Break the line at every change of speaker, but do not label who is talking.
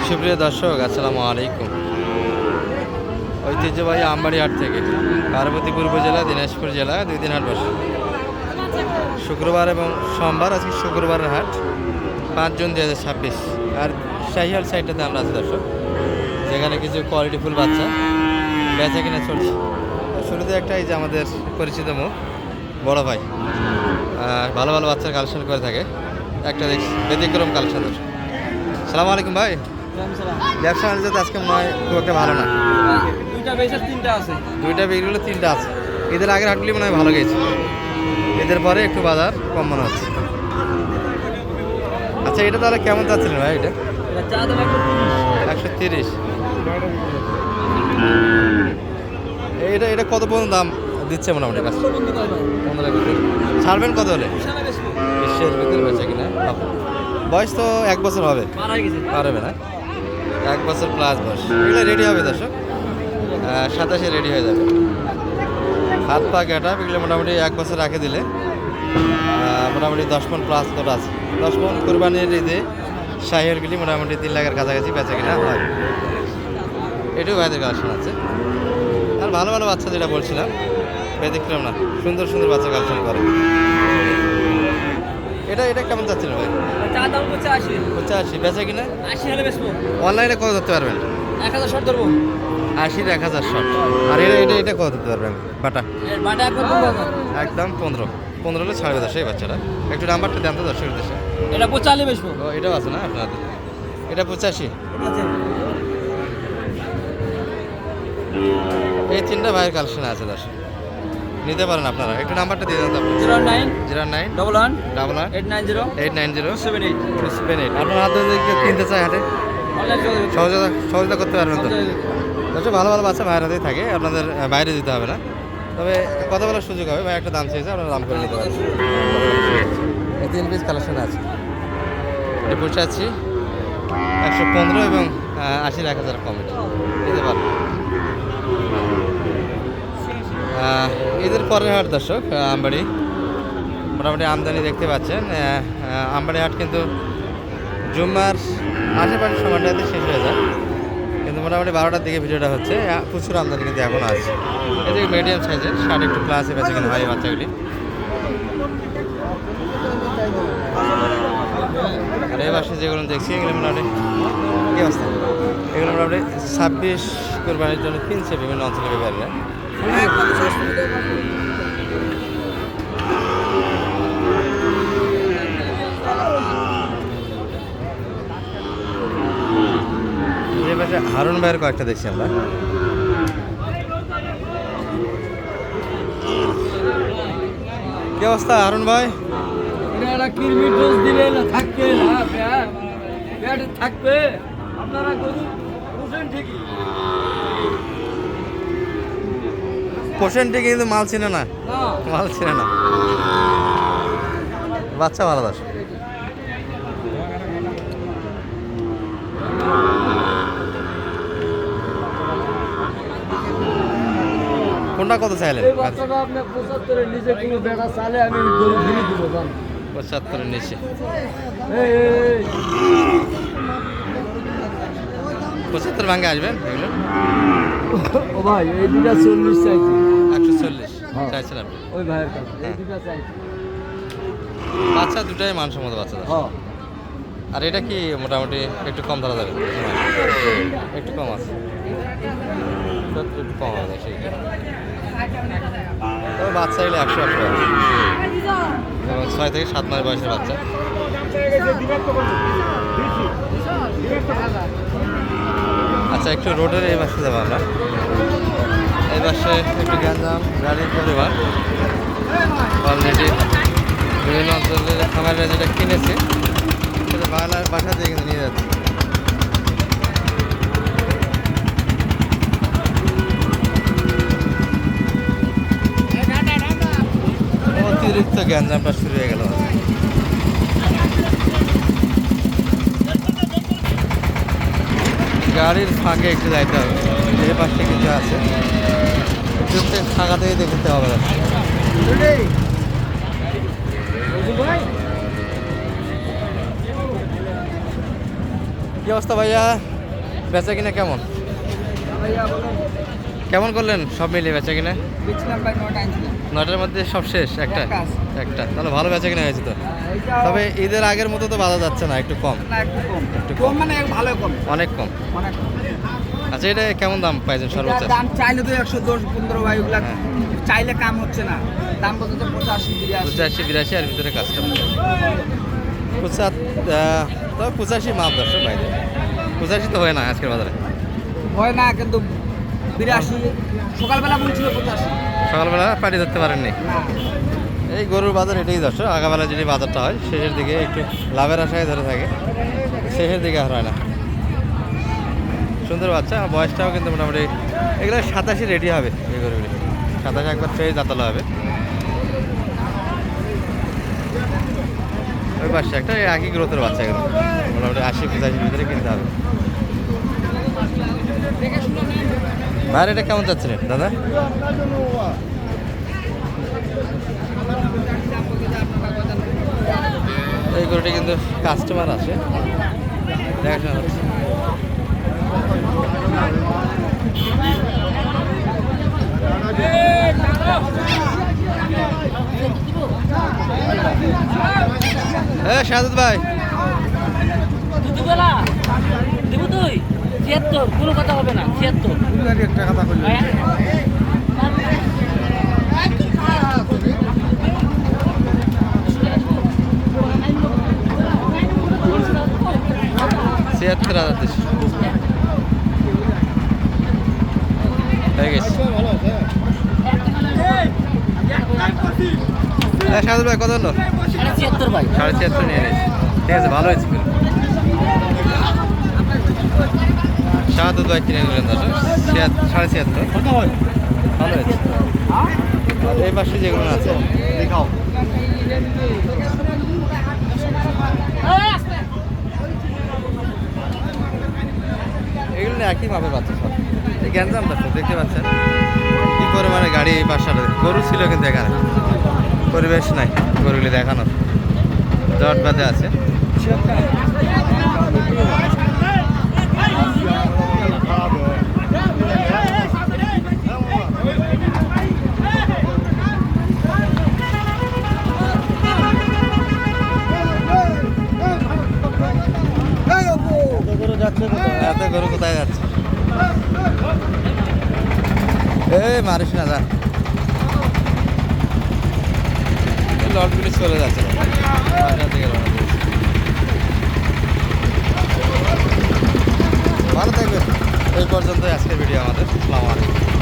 সুপ্রিয় দর্শক, আসসালামু আলাইকুম। ঐতিহ্যবাহী আমবাড়ি হাট থেকে পার্বতীপুর উপজেলা, দিনাজপুর জেলা 2 দিন হাট বসে। শুক্রবার এবং সোমবার, আজকে শুক্রবারের হাট 5 জুন 2026। আর শাহিয়াল সাইডটাতে আমরা আছি দর্শক, যেখানে কিছু কোয়ালিটিফুল বাচ্চা বেচা কিনা চলছে। শুরুতে একটা, এই যে আমাদের পরিচিত মুখ বড় ভাই, ভালো ভালো বাচ্চার কালেকশন করে থাকে। একটা দেখছি ব্যতিক্রম কালেকশন। সালামু আলাইকুম ভাই। ব্যবসা বাণিজ্য তো আজকে মনে হয় খুব একটা ভালো না।
দুইটা বেচা তিনটা আছে,
দুইটা বিক্রি হলো, 3টা আছে। ঈদের আগের হাটগুলি মনে হয় ভালো গেছে, ঈদের পরে একটু বাজার কম মনে হচ্ছে। আচ্ছা, এটা তাহলে কেমন চাচ্ছিলেন ভাই? এটা
চা দাম
130। এটা এটা কত পর্যন্ত দাম দিচ্ছে মোটামুটি কাছে? 15 ছাড়বেন কত হলে? 20-এর ভিতরে বেচা কিনা। বয়স তো 1 বছর হবে, পারবে না? 1 বছর প্লাস বয়স। এগুলো রেডি হবে দর্শক, 27-এ রেডি হয়ে যাবে। হাত পা গেটা এগুলো মোটামুটি 1 বছর রাখে দিলে মোটামুটি 10 মণ প্লাস তোর আছে। 10 মণ কোরবানির ঈদে শাহিয়ালগুলি মোটামুটি 3 লাখের কাছাকাছি বেচা কিনা হয়। এটাও ভাইদের কালেকশন আছে। আর ভালো ভালো বাচ্চা, যেটা বলছিলাম, ব্যতিক্রম না, সুন্দর সুন্দর বাচ্চা কালেকশন করে। এটা এটা কেমন চাচ্ছিল ভাই?
চা দাম
85 বেচা কিনা?
80 হলে বেচবো।
অনলাইনে কত ধরতে পারবেন?
1000 শর্ট ধরবো।
80 1000 শর্ট। আর এটা এটা এটা কত ধরতে পারবেন? বাটা
এর বাটা
একদম 15 হলে ছাড়বে দর্শক। এই বাচ্চাটা একটু নাম্বারটা দেন তো দর্শকের দেশে।
এটা 45 বেচবো।
ও, এটাও আছে না আপনাদের? এটা 85।
আছে।
এই 3টা ভাইয়ের কালেকশন আছে দর্শক, নিতে পারেন আপনারা। একটু নাম্বারটা দিয়ে দেন তো আপনি।
09
09
11
11
890
890
78
78। আপনার হাতে যদি কেউ কিনতে চায় হাটে,
অনলাইন
সহযোগিতা করতে পারবেন তো? দর্শক, ভালো ভালো বাচ্চা ভাইয়ের হাতেই থাকে, আপনাদের বাইরে দিতে হবে না। তবে কথা বলার সুযোগ হবে। ভাই একটা দাম চেয়েছে, আপনারা দাম করে নিতে পারেন। এই 3 পিস কালেকশন আছে। এটা বসে আছি 115 এবং 80 1000 কমেন্ট দিতে পারেন। ঈদের পরের হাট দর্শক, আমবাড়ি মোটামুটি আমদানি দেখতে পাচ্ছেন। আমবাড়ি হাট কিন্তু জুম্মার আশেপাশের সময়টাতে শেষ হয়ে যায়, কিন্তু মোটামুটি 12টার দিকে ভিডিওটা হচ্ছে। প্রচুর আমদানি কিন্তু এখন আছে। এদিকে মিডিয়াম সাইজের 60 একটু প্লাসে বেঁচে কিনা হয় এই বাচ্চাগুলি। আর এই বাসে যেগুলো দেখছি, এগুলো মোটামুটি কী অবস্থা? এগুলো মোটামুটি 26 কোরবানির জন্য কিনছে বিভিন্ন অঞ্চলের ব্যাপারীরা। হারুন ভাইয়ের কয়েকটা দেখছি আমরা। কি অবস্থা হারুন ভাই?
এটা কিরমির ডোজ দিলে না থাকবে না, পেট থাকবে। আপনারা গরু বুঝেন ঠিকই,
পোষণটি কিন্তু মাল ছিল না, মাল ছিল না। বাচ্চা ভালো দাস। কোনটা কত চাইলেন?
এই বাচ্চাটা আপনি 75 এর নিচে কোনো বেটা চালে আমি গরু ফিরে দিব জান।
75 এর নিচে।
এই
75 ভাঙে আসবেন এগুলো?
ও ভাই, এই দুটা 40 চাইছি।
140
হ্যাঁ।
চাইছেন আপনি?
ওই ভাইয়ের কাছে এই দুটা চাইছি।
বাচ্চা দুটাই মানসম্মত বাচ্চা দাস।
হ্যাঁ,
আর এটা কি মোটামুটি একটু কম ধরা যাবে? একটু কম আছে, একটু কম হবে সেইটা। তবে বাচ্চা এগুলো 100 এবং 6 থেকে 7 মাস বয়সের বাচ্চা। আচ্ছা, একটু রোডের এই পাশে যাবো আমরা। এই পাশে একটু গ্যাঞ্জাম, গাড়ির পরিবার অলরেডি বিভিন্ন অঞ্চলের খামারেরা যেটা কিনেছে সেটা বাংলার বাসা দিয়ে কিন্তু নিয়ে যাচ্ছে। অতিরিক্ত গ্যাঞ্জামটা শুরু হয়ে গেল। গাড়ির ফাঁকে একটু যাইতে হবে, এই পাশে কিছু আছে, ফাঁকা থেকে দেখতে হবে। কি অবস্থা ভাইয়া? বেচা কিনা কেমন
ভাইয়া বলেন
কেমন করলেন সব মিলিয়ে বেচা কিনা
বেচলাম ভাই 9টা আনছিলাম
9টার মধ্যে সব শেষ একটা
একটা আছে।
একটা তাহলে ভালো বেচা কিনা হয়েছে তো
এইটা
তবে ঈদের আগের মতো তো বাধা যাচ্ছে না একটু কম
না একটু কম
একটু কম।
কম মানে ভালো কম
অনেক কম
অনেক কম।
আচ্ছা এটা কেমন দাম পাইছেন সর্বোচ্চ
এটার দাম চাইলে তো 110-15 ভাই ওগুলা
হ্যাঁ।
চাইলে কাম হচ্ছে না দাম বলতে তো 85-82
85 82 এর ভিতরে কাস্টমার 85 মাপ দর্শক ভাই 85 তো হয় না আজকের বাজারে
হয় না কিন্তু 82 সকালবেলা বলছিল 85
সকালবেলা পাটি ধরতে পারেননি
না
এই গরুর বাজার এটাই দর্শক আগাবেলা যদি বাজারটা হয় শেষের দিকে একটু লাভের আশায় ধরে থাকে শেষের দিকে আর হয় না সুন্দর বাচ্চা আর বয়সটাও কিন্তু মোটামুটি এগুলো 87 রেডি হবে এই গরুগুলি 27 একবার ফ্রেশ দাঁতালো হবে ওই পাশে একটা এই একই গ্রোথের বাচ্চা এগুলো মোটামুটি 80-85 ভিতরে কিনতে হবে ভাইয়ের এটা কেমন চাচ্ছিলেন দাদা এই গরুটি কিন্তু কাস্টমার আসে দেখাশোনা হচ্ছে শাহাদত ভাই
দুপুরবেলা দেবো তুই 76 কোনো কথা হবে না 76
একটা কথা বললি
ছিয়াত্তর হাজার দেশি হয়ে গেছে শাহাদুল ভাই কত হলো
76 ভাই
76.5 নিয়ে নিয়েছি ঠিক আছে ভালো হয়েছে কিন্তু শাহাদুল ভাই কিনে নিলেন দর্শক 76.5 ভালো হয়েছে আর এই পাশে যেগুলো আছে দেখাও এগুলো না একই মাপের বাচ্চা সব এই গ্যাঞ্জাম বাচ্চা দেখতে পাচ্ছেন কি পরিমাণে গাড়ি এই পাশাটা গরু ছিল কিন্তু এখানে পরিবেশ নাই গরুগুলি দেখানোর জট বাঁধে আছে এত গরু কোথায় যাচ্ছে এই মারিস না যা লটগুলি চলে যাচ্ছে ভালো থাকবেন এই পর্যন্ত আজকের ভিডিও আমাদের আসসালামু আলাইকুম